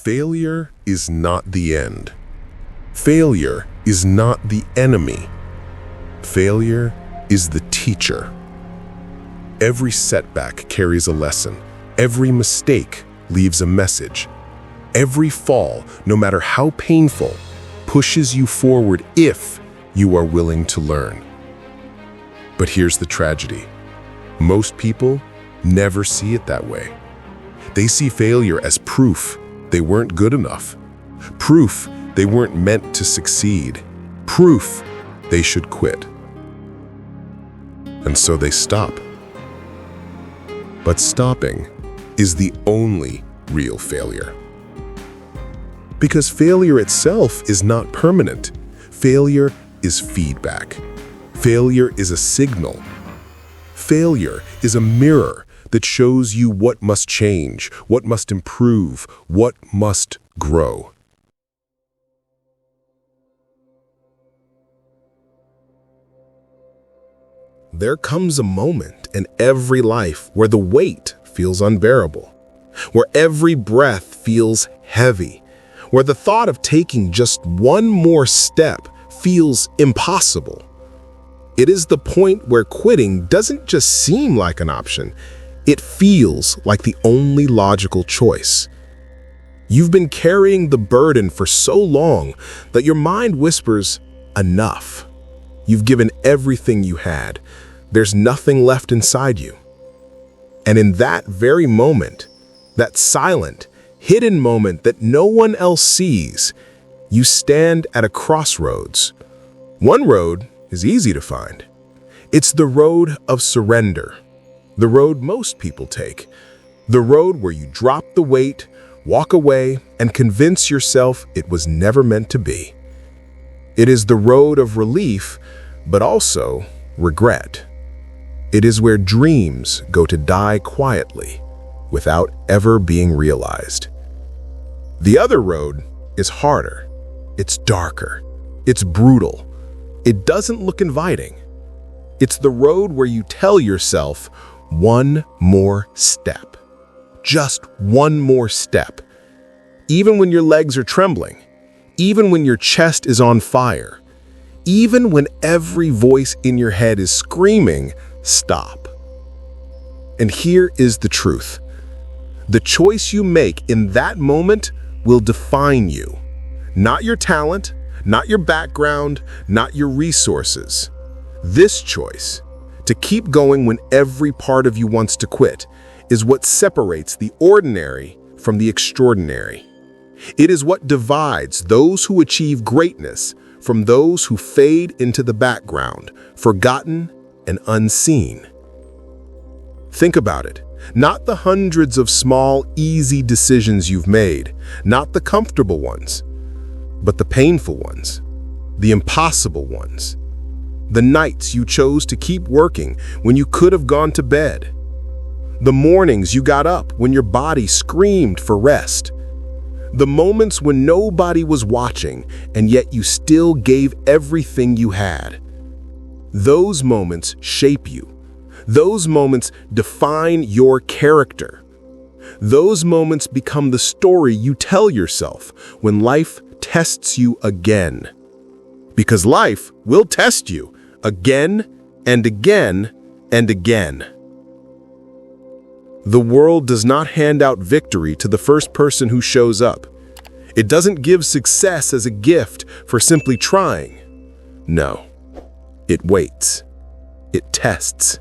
Failure is not the end. Failure is not the enemy. Failure is the teacher. Every setback carries a lesson. Every mistake leaves a message. Every fall, no matter how painful, pushes you forward if you are willing to learn. But here's the tragedy. Most people never see it that way. They see failure as proof they weren't good enough, proof they weren't meant to succeed, proof they should quit. And so they stop. But stopping is the only real failure. Because failure itself is not permanent. Failure is feedback. Failure is a signal. Failure is a mirror that shows you what must change, what must improve, what must grow. There comes a moment in every life where the weight feels unbearable, where every breath feels heavy, where the thought of taking just one more step feels impossible. It is the point where quitting doesn't just seem like an option. It feels like the only logical choice. You've been carrying the burden for so long that your mind whispers, "Enough." You've given everything you had. There's nothing left inside you. And in that very moment, that silent, hidden moment that no one else sees, you stand at a crossroads. One road is easy to find. It's the road of surrender. The road most people take, the road where you drop the weight, walk away, and convince yourself it was never meant to be. It is the road of relief, but also regret. It is where dreams go to die quietly, without ever being realized. The other road is harder. It's darker. It's brutal. It doesn't look inviting. It's the road where you tell yourself, one more step. Just one more step. Even when your legs are trembling, even when your chest is on fire, even when every voice in your head is screaming, stop. And here is the truth. The choice you make in that moment will define you. Not your talent, not your background, not your resources. This choice, to keep going when every part of you wants to quit, is what separates the ordinary from the extraordinary. It is what divides those who achieve greatness from those who fade into the background, forgotten and unseen. Think about it. Not the hundreds of small, easy decisions you've made, not the comfortable ones, but the painful ones, the impossible ones. The nights you chose to keep working when you could have gone to bed. The mornings you got up when your body screamed for rest. The moments when nobody was watching and yet you still gave everything you had. Those moments shape you. Those moments define your character. Those moments become the story you tell yourself when life tests you again. Because life will test you again and again and again. The world does not hand out victory to the first person who shows up. It doesn't give success as a gift for simply trying. No, it waits. It tests.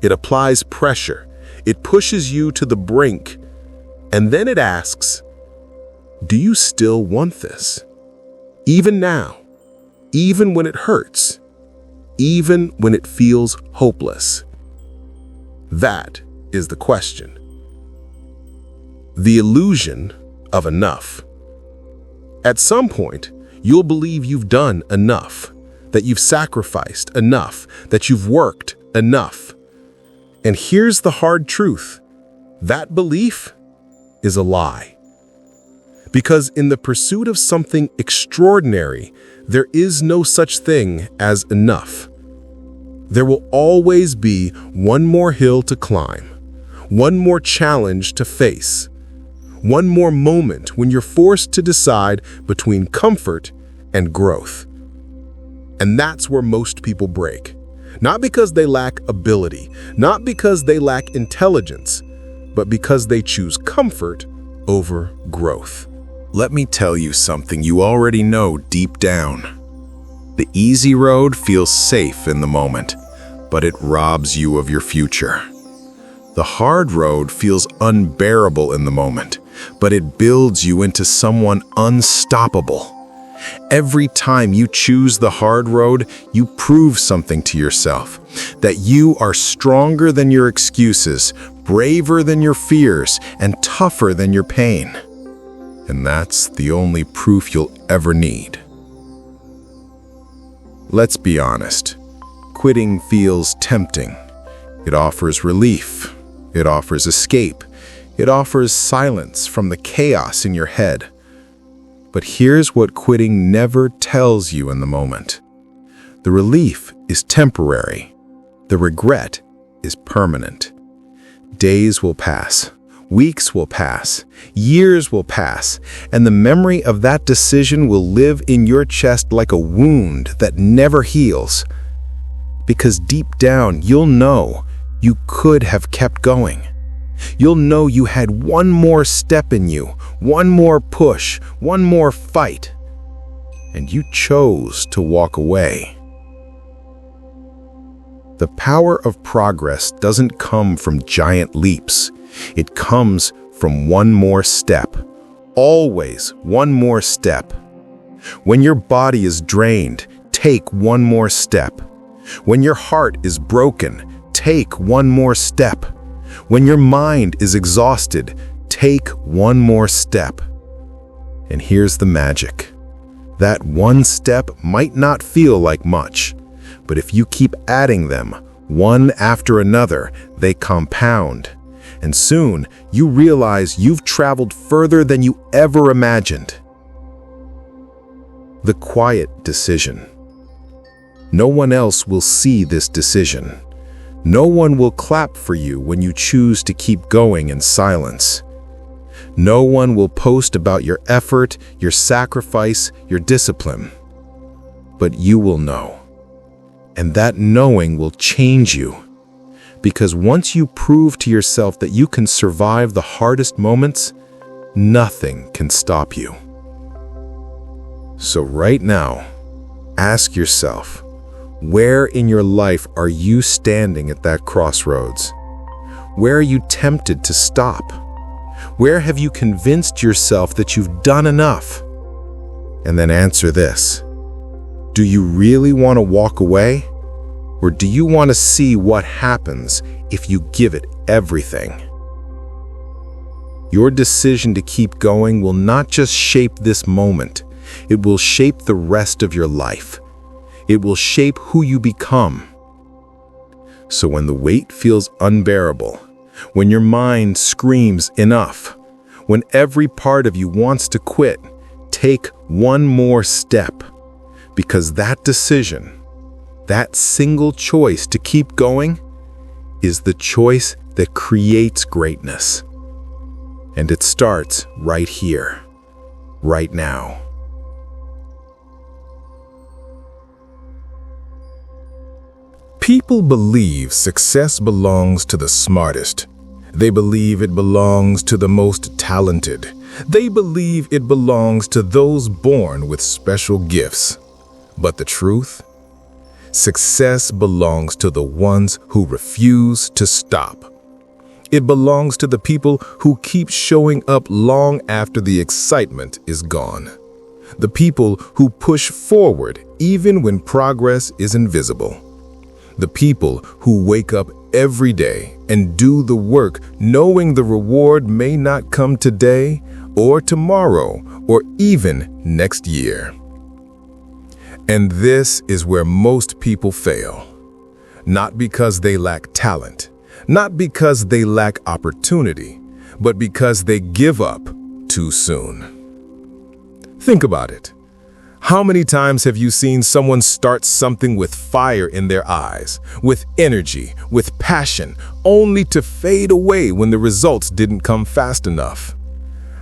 It applies pressure. It pushes you to the brink. And then it asks, do you still want this? Even now, even when it hurts, even when it feels hopeless. That is the question. The illusion of enough. At some point, you'll believe you've done enough, that you've sacrificed enough, that you've worked enough. And here's the hard truth. That belief is a lie. Because in the pursuit of something extraordinary, there is no such thing as enough. There will always be one more hill to climb, one more challenge to face, One more moment when you're forced to decide between comfort and growth. And that's where most people break. Not because they lack ability, not because they lack intelligence, but because they choose comfort over growth. Let me tell you something you already know deep down. The easy road feels safe in the moment, but it robs you of your future. The hard road feels unbearable in the moment, but it builds you into someone unstoppable. Every time you choose the hard road, you prove something to yourself, that you are stronger than your excuses, braver than your fears, and tougher than your pain. And that's the only proof you'll ever need. Let's be honest. Quitting feels tempting. It offers relief. It offers escape. It offers silence from the chaos in your head. But here's what quitting never tells you in the moment. The relief is temporary. The regret is permanent. Days will pass. Weeks will pass, years will pass, and the memory of that decision will live in your chest like a wound that never heals. Because deep down, you'll know you could have kept going. You'll know you had one more step in you, one more push, one more fight, and you chose to walk away. The power of progress doesn't come from giant leaps. It comes from one more step. Always one more step. When your body is drained, take one more step. When your heart is broken, take one more step. When your mind is exhausted, take one more step. And here's the magic. That one step might not feel like much, but if you keep adding them, one after another, they compound. And soon, you realize you've traveled further than you ever imagined. The quiet decision. No one else will see this decision. No one will clap for you when you choose to keep going in silence. No one will post about your effort, your sacrifice, your discipline. But you will know. And that knowing will change you. Because once you prove to yourself that you can survive the hardest moments, nothing can stop you. So right now, ask yourself, where in your life are you standing at that crossroads? Where are you tempted to stop? Where have you convinced yourself that you've done enough? And then answer this. Do you really want to walk away? Or do you want to see what happens if you give it everything? Your decision to keep going will not just shape this moment. It will shape the rest of your life. It will shape who you become. So when the weight feels unbearable, when your mind screams enough, when every part of you wants to quit, take one more step. Because that decision, that single choice to keep going, is the choice that creates greatness. And it starts right here, right now. People believe success belongs to the smartest. They believe it belongs to the most talented. They believe it belongs to those born with special gifts. But the truth? Success belongs to the ones who refuse to stop. It belongs to the people who keep showing up long after the excitement is gone. The people who push forward even when progress is invisible. The people who wake up every day and do the work knowing the reward may not come today or tomorrow or even next year. And this is where most people fail. Not because they lack talent, not because they lack opportunity, but because they give up too soon. Think about it. How many times have you seen someone start something with fire in their eyes, with energy, with passion, only to fade away when the results didn't come fast enough?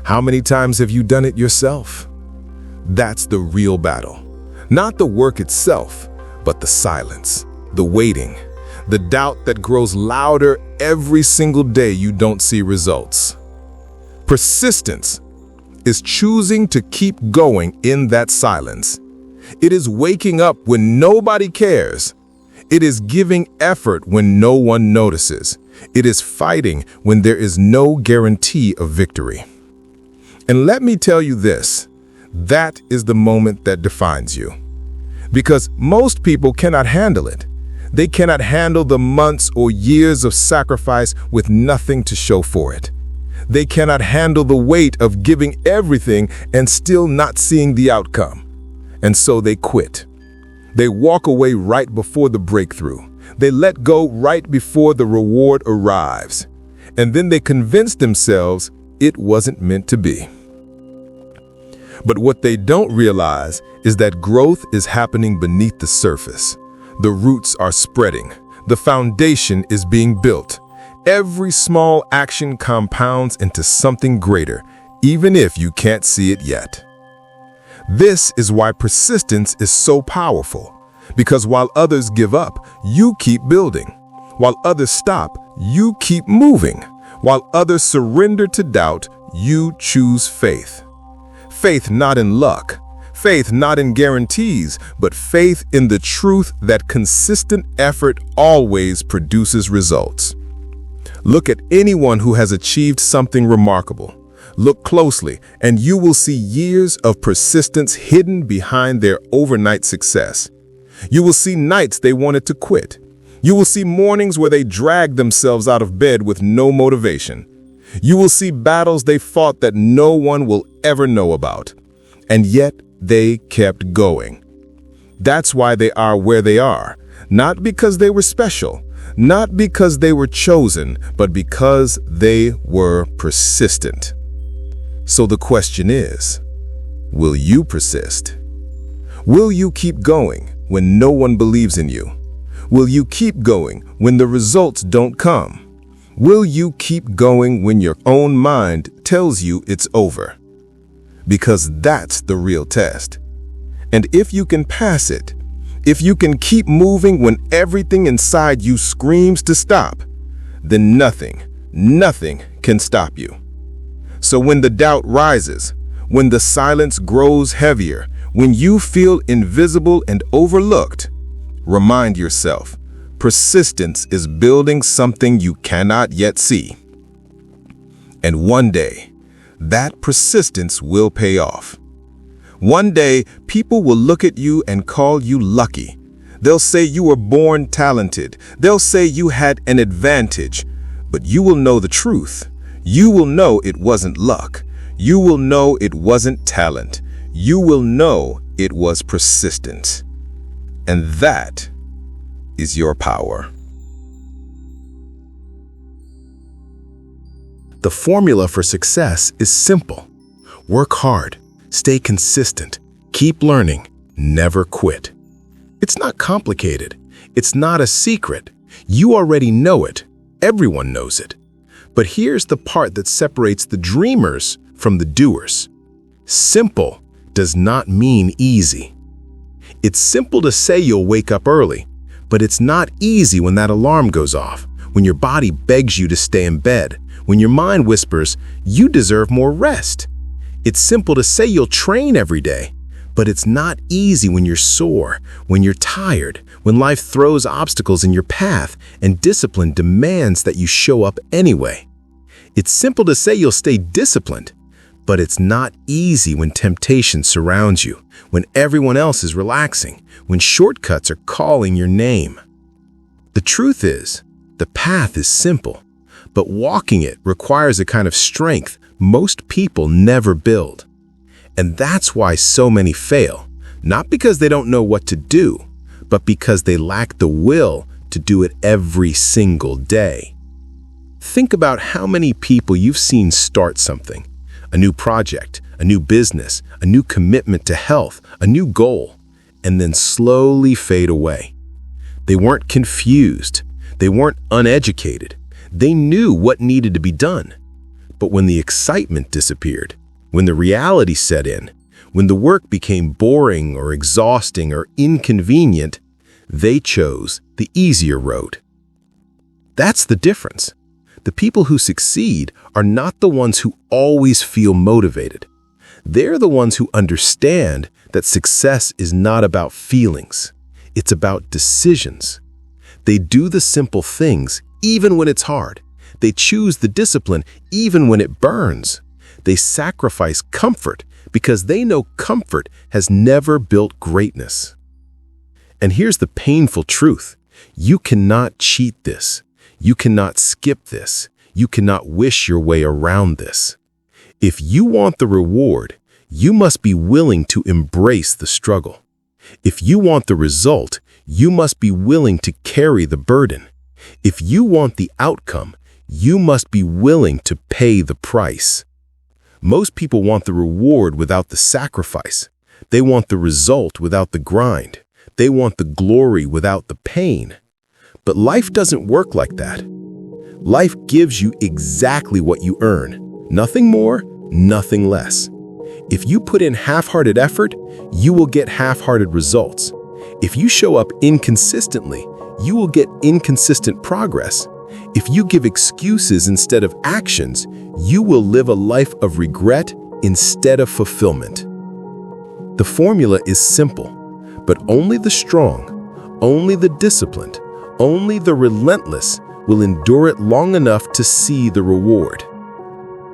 How many times have you done it yourself? That's the real battle. Not the work itself, but the silence, the waiting, the doubt that grows louder every single day you don't see results. Persistence is choosing to keep going in that silence. It is waking up when nobody cares. It is giving effort when no one notices. It is fighting when there is no guarantee of victory. And let me tell you this, that is the moment that defines you. Because most people cannot handle it. They cannot handle the months or years of sacrifice with nothing to show for it. They cannot handle the weight of giving everything and still not seeing the outcome. And so they quit. They walk away right before the breakthrough. They let go right before the reward arrives. And then they convince themselves it wasn't meant to be. But what they don't realize is that growth is happening beneath the surface. The roots are spreading. The foundation is being built. Every small action compounds into something greater, even if you can't see it yet. This is why persistence is so powerful. Because while others give up, you keep building. While others stop, you keep moving. While others surrender to doubt, you choose faith. Faith not in luck, faith not in guarantees, but faith in the truth that consistent effort always produces results. Look at anyone who has achieved something remarkable. Look closely, and you will see years of persistence hidden behind their overnight success. You will see nights they wanted to quit. You will see mornings where they dragged themselves out of bed with no motivation. You will see battles they fought that no one will ever know about. And yet they kept going. That's why they are where they are. Not because they were special, not because they were chosen, but because they were persistent. So the question is, will you persist? Will you keep going when no one believes in you? Will you keep going when the results don't come? Will you keep going when your own mind tells you it's over? Because that's the real test. And if you can pass it, if you can keep moving when everything inside you screams to stop, then nothing can stop you. So when the doubt rises, when the silence grows heavier, when you feel invisible and overlooked, remind yourself, persistence is building something you cannot yet see. And one day, that persistence will pay off. One day, people will look at you and call you lucky. They'll say you were born talented. They'll say you had an advantage. But you will know the truth. You will know it wasn't luck. You will know it wasn't talent. You will know it was persistence. And that is your power. The formula for success is simple. Work hard, stay consistent, keep learning, never quit. It's not complicated. It's not a secret. You already know it. Everyone knows it. But here's the part that separates the dreamers from the doers. Simple does not mean easy. It's simple to say you'll wake up early, but it's not easy when that alarm goes off, when your body begs you to stay in bed, when your mind whispers, you deserve more rest. It's simple to say you'll train every day, but it's not easy when you're sore, when you're tired, when life throws obstacles in your path and discipline demands that you show up anyway. It's simple to say you'll stay disciplined, but it's not easy when temptation surrounds you, when everyone else is relaxing, when shortcuts are calling your name. The truth is, the path is simple, but walking it requires a kind of strength most people never build. And that's why so many fail, not because they don't know what to do, but because they lack the will to do it every single day. Think about how many people you've seen start something, a new project, a new business, a new commitment to health, a new goal, and then slowly fade away. They weren't confused. They weren't uneducated. They knew what needed to be done, But when the excitement disappeared, when the reality set in, when the work became boring or exhausting or inconvenient, they chose the easier road. That's the difference. The people who succeed are not the ones who always feel motivated. They're the ones who understand that success is not about feelings. It's about decisions. They do the simple things even when it's hard. They choose the discipline even when it burns. They sacrifice comfort because they know comfort has never built greatness. And here's the painful truth. You cannot cheat this. You cannot skip this. You cannot wish your way around this. If you want the reward, you must be willing to embrace the struggle. If you want the result, you must be willing to carry the burden. If you want the outcome, you must be willing to pay the price. Most people want the reward without the sacrifice. They want the result without the grind. They want the glory without the pain. But life doesn't work like that. Life gives you exactly what you earn. Nothing more, nothing less. If you put in half-hearted effort, you will get half-hearted results. If you show up inconsistently, you will get inconsistent progress. If you give excuses instead of actions, you will live a life of regret instead of fulfillment. The formula is simple, but only the strong, only the disciplined, only the relentless will endure it long enough to see the reward.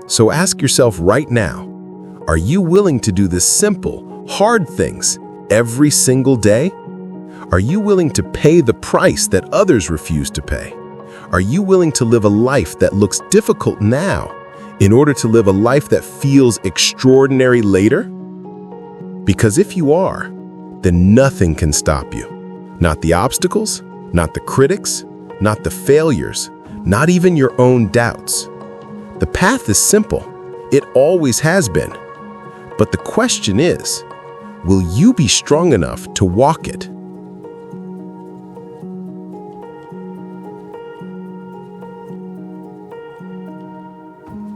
So ask yourself right now, are you willing to do the simple, hard things every single day? Are you willing to pay the price that others refuse to pay? Are you willing to live a life that looks difficult now in order to live a life that feels extraordinary later? Because if you are, then nothing can stop you. Not the obstacles, not the critics, not the failures, not even your own doubts. The path is simple. It always has been. But the question is, will you be strong enough to walk it?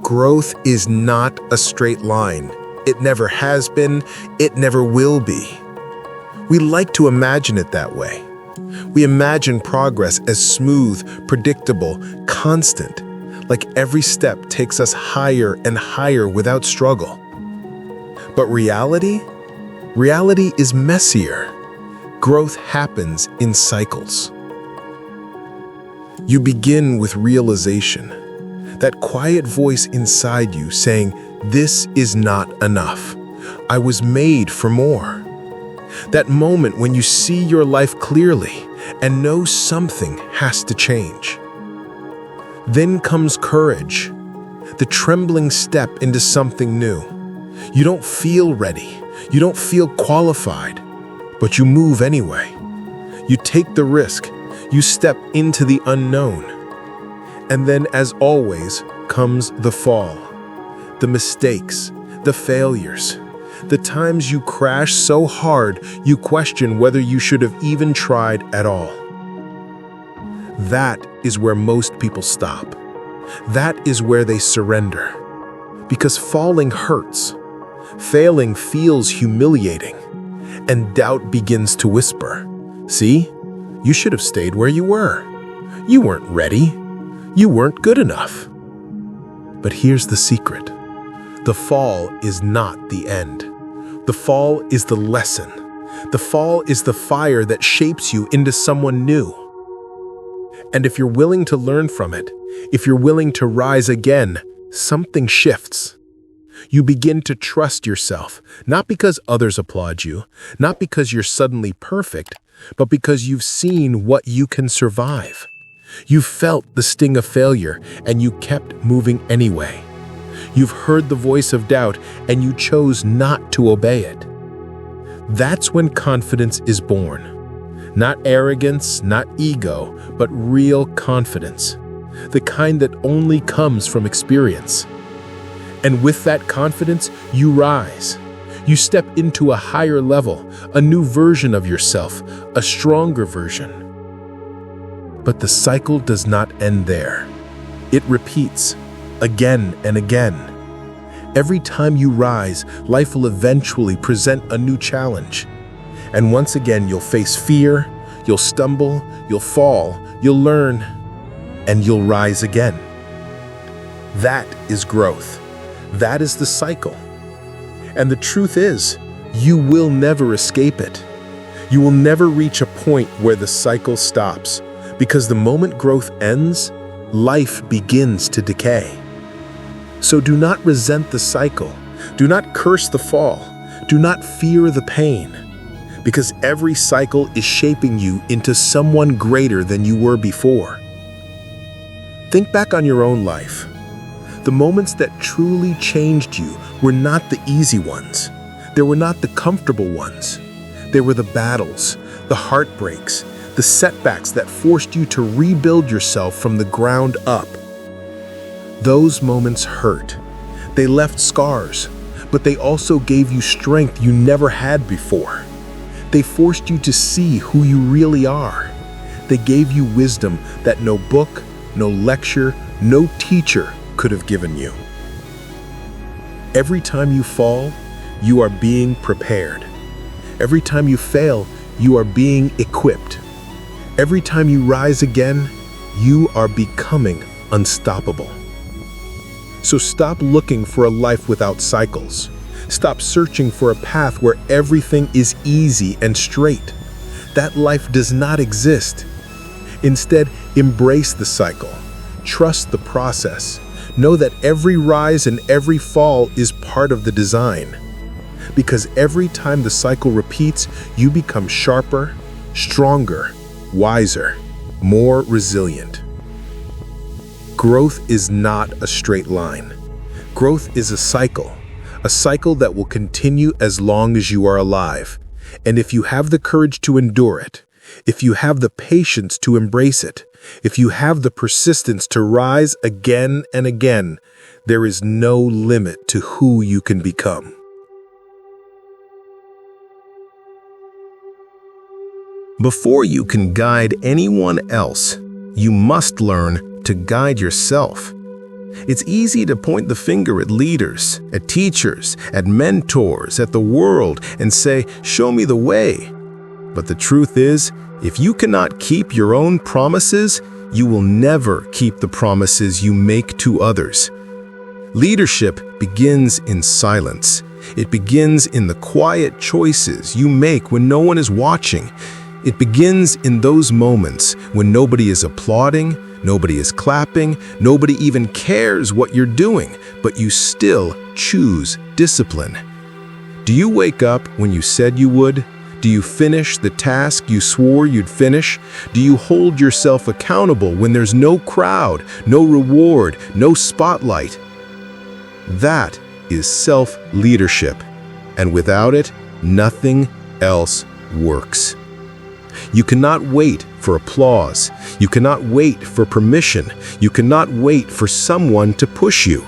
Growth is not a straight line. It never has been, it never will be. We like to imagine it that way. We imagine progress as smooth, predictable, constant, like every step takes us higher and higher without struggle. But reality is messier. Growth happens in cycles. You begin with realization, that quiet voice inside you saying, "This is not enough. I was made for more." That moment when you see your life clearly and know something has to change. Then comes courage, the trembling step into something new. You don't feel ready, you don't feel qualified, but you move anyway. You take the risk, you step into the unknown. And then, as always, comes the fall, the mistakes, the failures, the times you crash so hard you question whether you should have even tried at all. That is where most people stop. That is where they surrender. Because falling hurts. Failing feels humiliating. And doubt begins to whisper, "See, you should have stayed where you were. You weren't ready. You weren't good enough." But here's the secret. The fall is not the end. The fall is the lesson. The fall is the fire that shapes you into someone new. And if you're willing to learn from it, if you're willing to rise again, something shifts. You begin to trust yourself, not because others applaud you, not because you're suddenly perfect, but because you've seen what you can survive. You felt the sting of failure, and you kept moving anyway. You've heard the voice of doubt, and you chose not to obey it. That's when confidence is born. Not arrogance, not ego, but real confidence. The kind that only comes from experience. And with that confidence, you rise. You step into a higher level, a new version of yourself, a stronger version. But the cycle does not end there. It repeats. again and again. Every time you rise, life will eventually present a new challenge. And once again, you'll face fear, you'll stumble, you'll fall, you'll learn, and you'll rise again. That is growth. That is the cycle. And the truth is, you will never escape it. You will never reach a point where the cycle stops, because the moment growth ends, life begins to decay. So do not resent the cycle. Do not curse the fall. Do not fear the pain, because every cycle is shaping you into someone greater than you were before. Think back on your own life. The moments that truly changed you were not the easy ones. They were not the comfortable ones. They were the battles, the heartbreaks, the setbacks that forced you to rebuild yourself from the ground up. Those moments hurt. They left scars, but they also gave you strength you never had before. They forced you to see who you really are. They gave you wisdom that no book, no lecture, no teacher could have given you. Every time you fall, you are being prepared. Every time you fail, you are being equipped. Every time you rise again, you are becoming unstoppable. So stop looking for a life without cycles. Stop searching for a path where everything is easy and straight. That life does not exist. Instead, embrace the cycle. Trust the process. Know that every rise and every fall is part of the design. Because every time the cycle repeats, you become sharper, stronger, wiser, more resilient. Growth is not a straight line. Growth is a cycle that will continue as long as you are alive. And if you have the courage to endure it, if you have the patience to embrace it, if you have the persistence to rise again and again, there is no limit to who you can become. Before you can guide anyone else, you must learn to guide yourself. It's easy to point the finger at leaders, at teachers, at mentors, at the world, and say, "Show me the way." But the truth is, if you cannot keep your own promises, you will never keep the promises you make to others. Leadership begins in silence. It begins in the quiet choices you make when no one is watching. It begins in those moments when nobody is applauding, nobody is clapping, nobody even cares what you're doing, but you still choose discipline. Do you wake up when you said you would? Do you finish the task you swore you'd finish? Do you hold yourself accountable when there's no crowd, no reward, no spotlight? That is self-leadership, and without it, nothing else works. You cannot wait for applause. You cannot wait for permission. You cannot wait for someone to push you.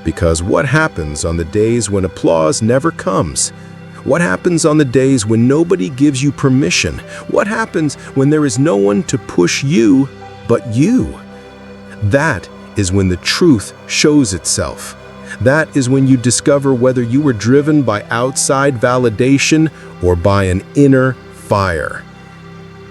Because what happens on the days when applause never comes? What happens on the days when nobody gives you permission? What happens when there is no one to push you but you? That is when the truth shows itself. That is when you discover whether you were driven by outside validation or by an inner fire.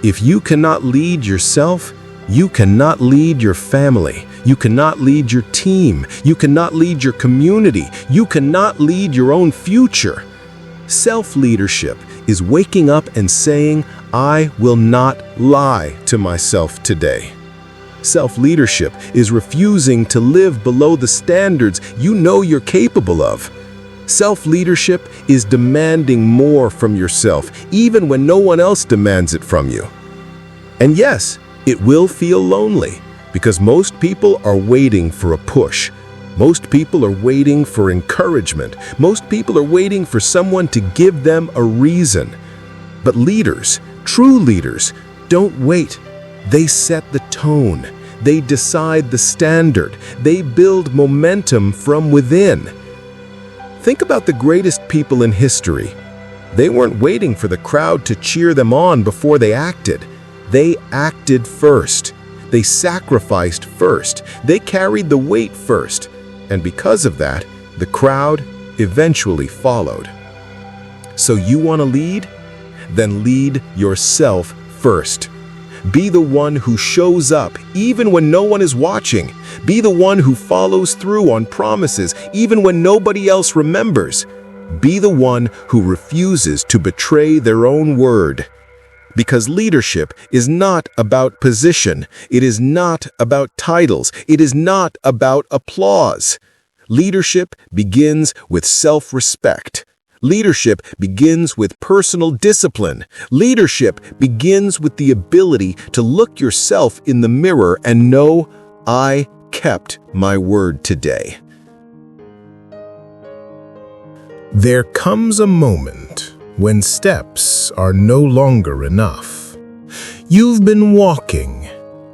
If you cannot lead yourself, you cannot lead your family. You cannot lead your team. You cannot lead your community. You cannot lead your own future. Self-leadership is waking up and saying, "I will not lie to myself today." Self-leadership is refusing to live below the standards you know you're capable of. Self-leadership is demanding more from yourself, even when no one else demands it from you. And yes, it will feel lonely, because most people are waiting for a push. Most people are waiting for encouragement. Most people are waiting for someone to give them a reason. But leaders, true leaders, don't wait. They set the tone. They decide the standard. They build momentum from within. Think about the greatest people in history. They weren't waiting for the crowd to cheer them on before they acted. They acted first. They sacrificed first. They carried the weight first. And because of that, the crowd eventually followed. So you want to lead? Then lead yourself first. Be the one who shows up even when no one is watching. Be the one who follows through on promises even when nobody else remembers. Be the one who refuses to betray their own word. Because leadership is not about position. It is not about titles. It is not about applause. Leadership begins with self-respect. Leadership begins with personal discipline. Leadership begins with the ability to look yourself in the mirror and know, I kept my word today. There comes a moment when steps are no longer enough. You've been walking,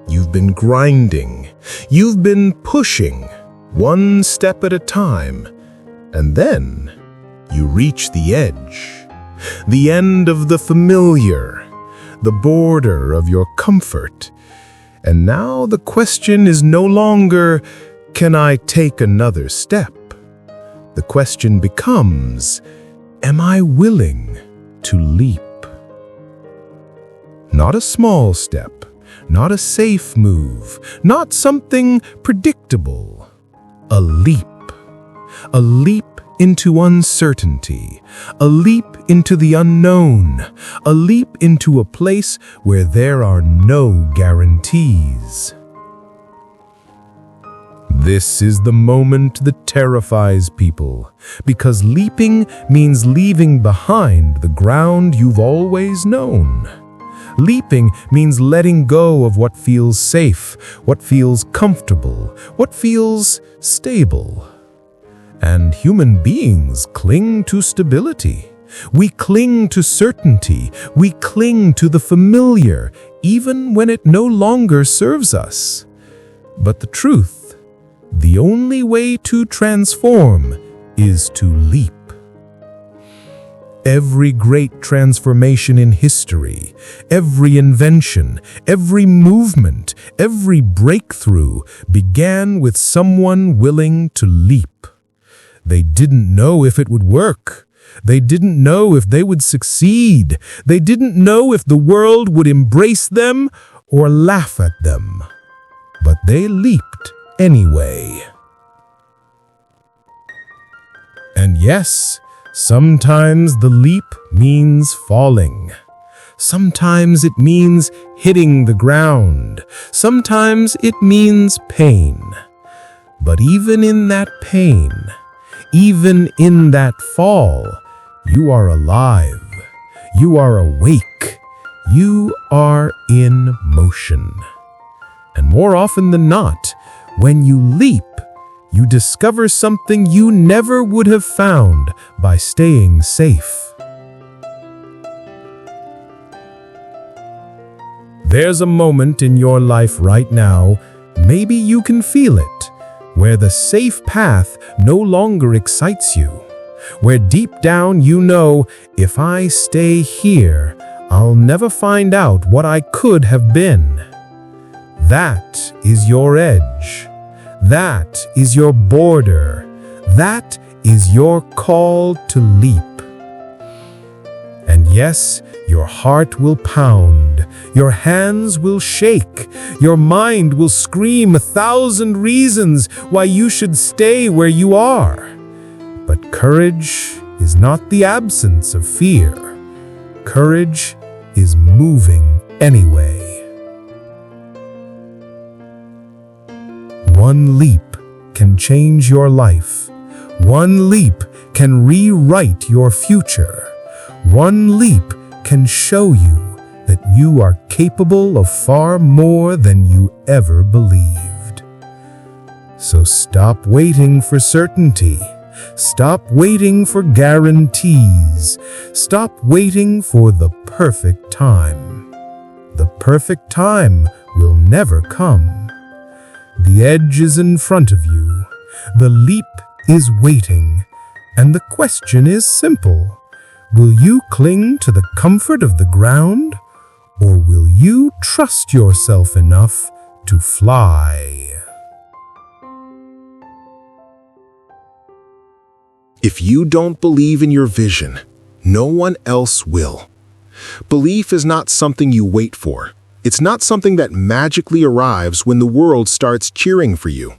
you've been grinding, you've been pushing, one step at a time, and then you reach the edge, the end of the familiar, the border of your comfort. And now the question is no longer, can I take another step? The question becomes, am I willing to leap? Not a small step, not a safe move, not something predictable. A leap into uncertainty, a leap into the unknown, a leap into a place where there are no guarantees. This is the moment that terrifies people, because leaping means leaving behind the ground you've always known. Leaping means letting go of what feels safe, what feels comfortable, what feels stable. And human beings cling to stability. We cling to certainty. We cling to the familiar, even when it no longer serves us. But the truth, the only way to transform is to leap. Every great transformation in history, every invention, every movement, every breakthrough began with someone willing to leap. They didn't know if it would work. They didn't know if they would succeed. They didn't know if the world would embrace them or laugh at them. But they leaped anyway. And yes, sometimes the leap means falling. Sometimes it means hitting the ground. Sometimes it means pain. But even in that pain, even in that fall, you are alive. You are awake. You are in motion. And more often than not, when you leap, you discover something you never would have found by staying safe. There's a moment in your life right now, maybe you can feel it, where the safe path no longer excites you, where deep down you know, if I stay here, I'll never find out what I could have been. That is your edge. That is your border. That is your call to leap. And yes, your heart will pound, your hands will shake, your mind will scream 1,000 reasons why you should stay where you are. But courage is not the absence of fear. Courage is moving anyway. One leap can change your life. One leap can rewrite your future. One leap can show you that you are capable of far more than you ever believed. So stop waiting for certainty. Stop waiting for guarantees. Stop waiting for the perfect time. The perfect time will never come. The edge is in front of you. The leap is waiting. And the question is simple. Will you cling to the comfort of the ground, or will you trust yourself enough to fly. If you don't believe in your vision, no one else will. Belief is not something you wait for. It's not something that magically arrives when the world starts cheering for you.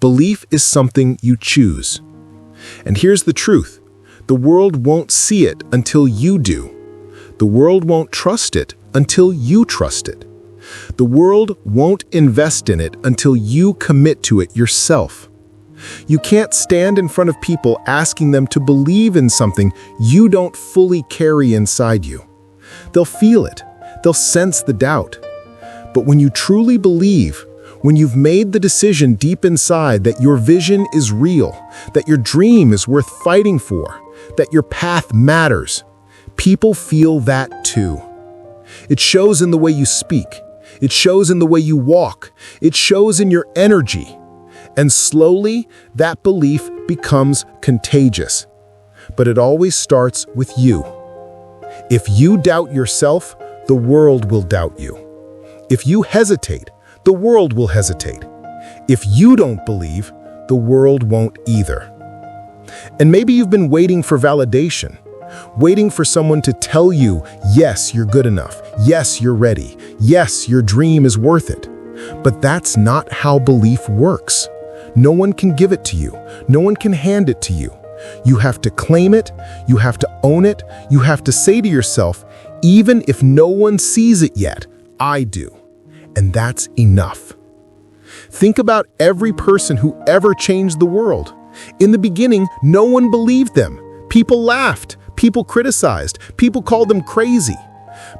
Belief is something you choose. And here's the truth. The world won't see it until you do. The world won't trust it until you trust it. The world won't invest in it until you commit to it yourself. You can't stand in front of people asking them to believe in something you don't fully carry inside you. They'll feel it. They'll sense the doubt. But when you truly believe, when you've made the decision deep inside that your vision is real, that your dream is worth fighting for, that your path matters, people feel that too. It shows in the way you speak. It shows in the way you walk. It shows in your energy. And slowly, that belief becomes contagious. But it always starts with you. If you doubt yourself, the world will doubt you. If you hesitate, the world will hesitate. If you don't believe, the world won't either. And maybe you've been waiting for validation, waiting for someone to tell you, yes, you're good enough, yes, you're ready, yes, your dream is worth it. But that's not how belief works. No one can give it to you. No one can hand it to you. You have to claim it, you have to own it, you have to say to yourself, even if no one sees it yet, I do. And that's enough. Think about every person who ever changed the world. In the beginning, no one believed them. People laughed, people criticized, people called them crazy.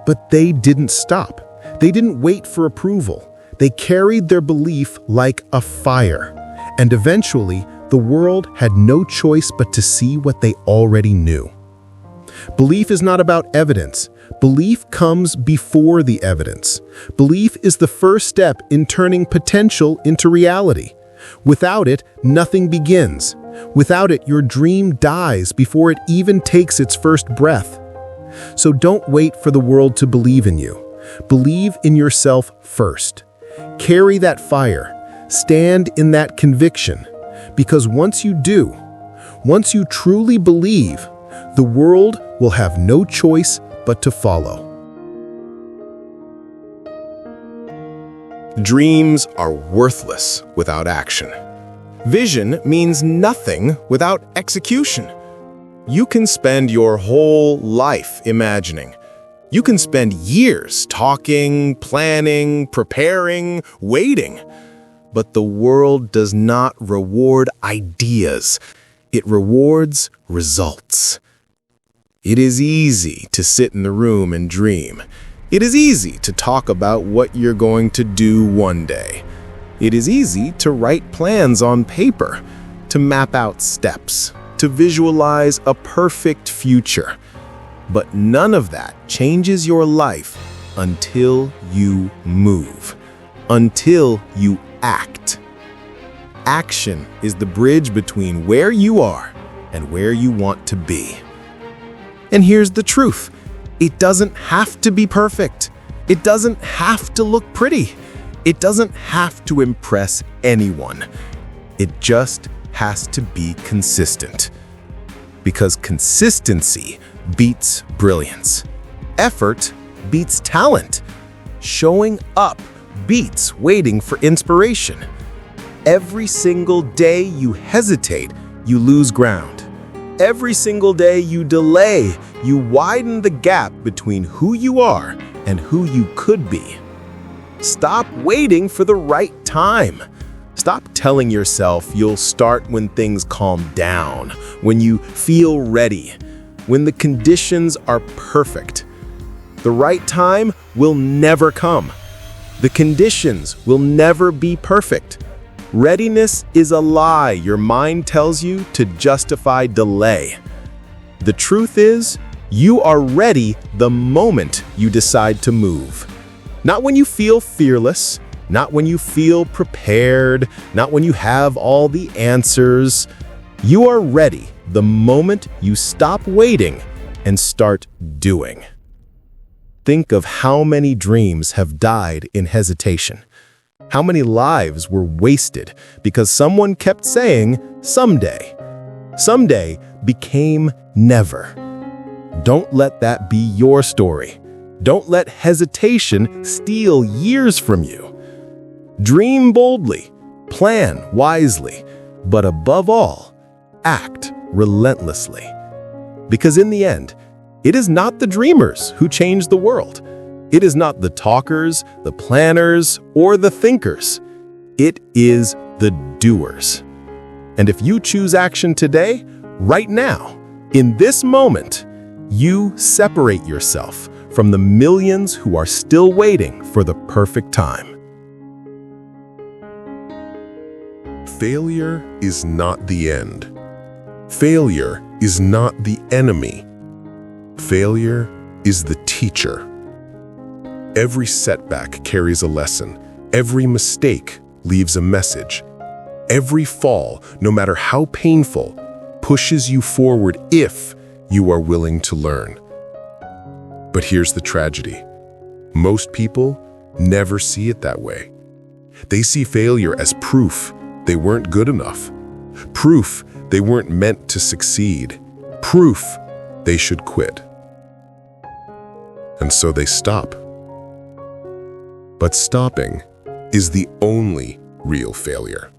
But they didn't stop. They didn't wait for approval. They carried their belief like a fire. And eventually, the world had no choice but to see what they already knew. Belief is not about evidence. Belief comes before the evidence. Belief is the first step in turning potential into reality. Without it, nothing begins. Without it, your dream dies before it even takes its first breath. So don't wait for the world to believe in you. Believe in yourself first. Carry that fire. Stand in that conviction. Because once you do, once you truly believe, the world will have no choice but to follow. Dreams are worthless without action. Vision means nothing without execution. You can spend your whole life imagining. You can spend years talking, planning, preparing, waiting. But the world does not reward ideas. It rewards results. It is easy to sit in the room and dream. It is easy to talk about what you're going to do one day. It is easy to write plans on paper, to map out steps, to visualize a perfect future. But none of that changes your life until you move, until you act. Action is the bridge between where you are and where you want to be. And here's the truth. It doesn't have to be perfect. It doesn't have to look pretty. It doesn't have to impress anyone. It just has to be consistent. Because consistency beats brilliance. Effort beats talent. Showing up beats waiting for inspiration. Every single day you hesitate, you lose ground. Every single day you delay, you widen the gap between who you are and who you could be. Stop waiting for the right time. Stop telling yourself you'll start when things calm down, when you feel ready, when the conditions are perfect. The right time will never come. The conditions will never be perfect. Readiness is a lie your mind tells you to justify delay. The truth is, you are ready the moment you decide to move. Not when you feel fearless, not when you feel prepared, not when you have all the answers. You are ready the moment you stop waiting and start doing. Think of how many dreams have died in hesitation. How many lives were wasted because someone kept saying, someday? Someday became never. Don't let that be your story. Don't let hesitation steal years from you. Dream boldly, plan wisely, but above all, act relentlessly. Because in the end, it is not the dreamers who change the world. It is not the talkers, the planners, or the thinkers. It is the doers. And if you choose action today, right now, in this moment, you separate yourself from the millions who are still waiting for the perfect time. Failure is not the end. Failure is not the enemy. Failure is the teacher. Every setback carries a lesson. Every mistake leaves a message. Every fall, no matter how painful, pushes you forward if you are willing to learn. But here's the tragedy. Most people never see it that way. They see failure as proof they weren't good enough, proof they weren't meant to succeed, proof they should quit. And so they stop. But stopping is the only real failure.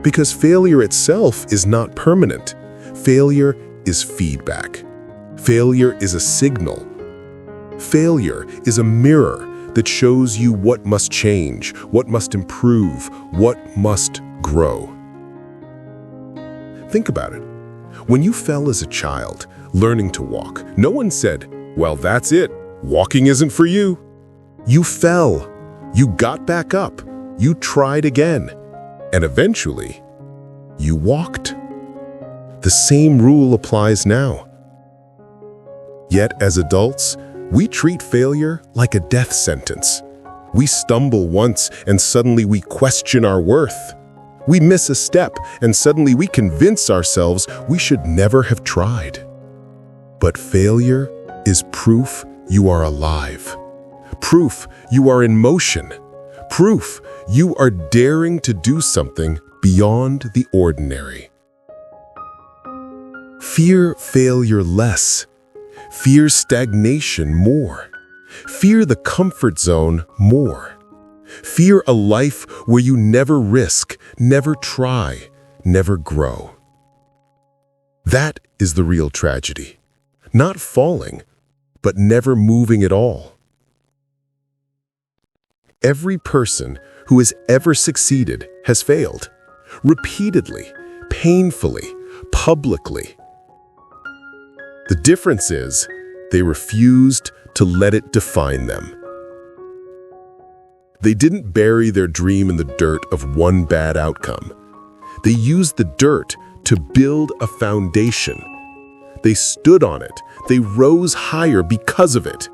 Because failure itself is not permanent. Failure is feedback. Failure is a signal. Failure is a mirror that shows you what must change, what must improve, what must grow. Think about it. When you fell as a child, learning to walk, no one said, "Well, that's it. Walking isn't for you." You fell. You got back up. You tried again. And eventually, you walked. The same rule applies now. Yet, as adults, we treat failure like a death sentence. We stumble once and suddenly we question our worth. We miss a step and suddenly we convince ourselves we should never have tried. But failure is proof you are alive. Proof you are in motion. Proof you are daring to do something beyond the ordinary. Fear failure less. Fear stagnation more. Fear the comfort zone more. Fear a life where you never risk, never try, never grow. That is the real tragedy. Not falling, but never moving at all. Every person who has ever succeeded has failed. Repeatedly, painfully, publicly. The difference is, they refused to let it define them. They didn't bury their dream in the dirt of one bad outcome. They used the dirt to build a foundation. They stood on it. They rose higher because of it.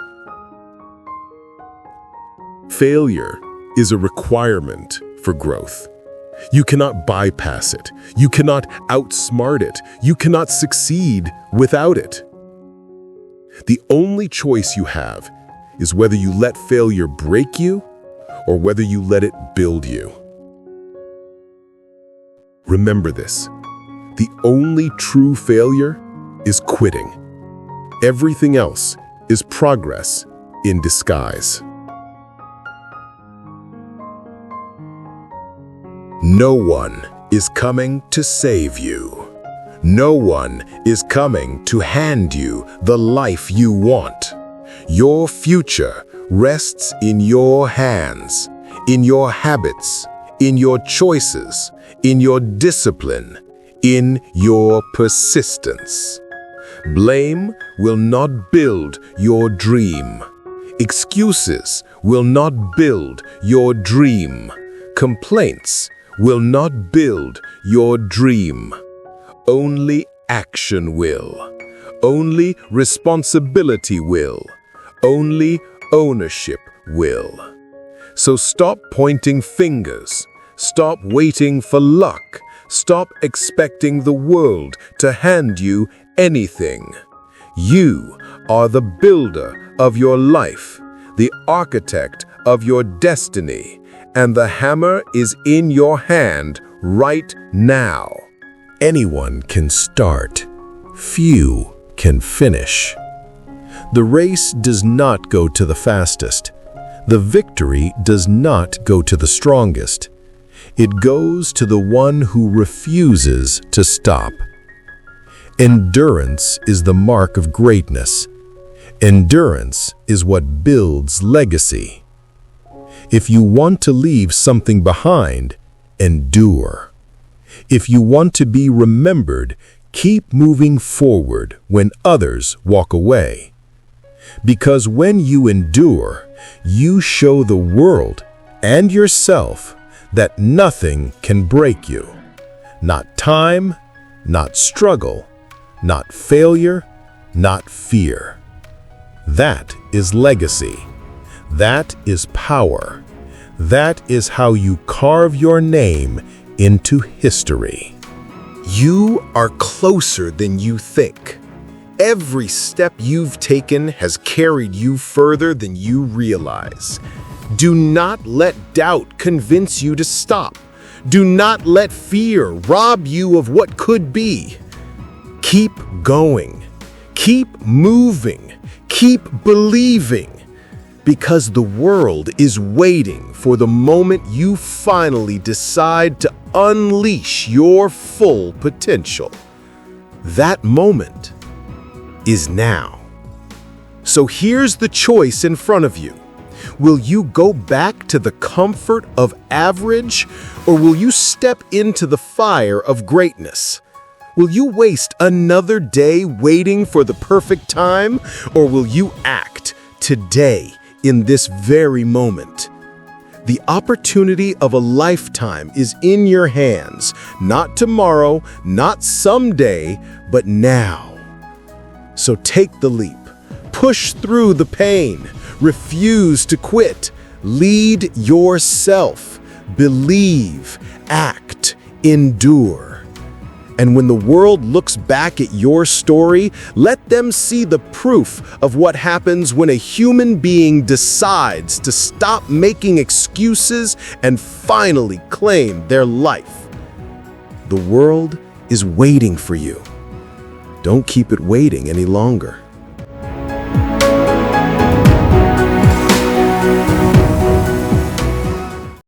Failure is a requirement for growth. You cannot bypass it. You cannot outsmart it. You cannot succeed without it. The only choice you have is whether you let failure break you or whether you let it build you. Remember this. The only true failure is quitting. Everything else is progress in disguise. No one is coming to save you. No one is coming to hand you the life you want. Your future rests in your hands, in your habits, in your choices, in your discipline, in your persistence. Blame will not build your dream. Excuses will not build your dream. Complaints will not build your dream. Only action will. Only responsibility will. Only ownership will. So stop pointing fingers. Stop waiting for luck. Stop expecting the world to hand you anything. You are the builder of your life, the architect of your destiny, and the hammer is in your hand right now. Anyone can start. Few can finish. The race does not go to the fastest. The victory does not go to the strongest. It goes to the one who refuses to stop. Endurance is the mark of greatness. Endurance is what builds legacy. If you want to leave something behind, endure. If you want to be remembered, keep moving forward when others walk away. Because when you endure, you show the world and yourself that nothing can break you. Not time, not struggle, not failure, not fear. That is legacy. That is power. That is how you carve your name into history. You are closer than you think. Every step you've taken has carried you further than you realize. Do not let doubt convince you to stop. Do not let fear rob you of what could be. Keep going. Keep moving. Keep believing. Because the world is waiting for the moment you finally decide to unleash your full potential. That moment is now. So here's the choice in front of you. Will you go back to the comfort of average, or will you step into the fire of greatness? Will you waste another day waiting for the perfect time, or will you act today in this very moment? The opportunity of a lifetime is in your hands, not tomorrow, not someday, but now. So take the leap, push through the pain, refuse to quit, lead yourself, believe, act, endure. And when the world looks back at your story, let them see the proof of what happens when a human being decides to stop making excuses and finally claim their life. The world is waiting for you. Don't keep it waiting any longer.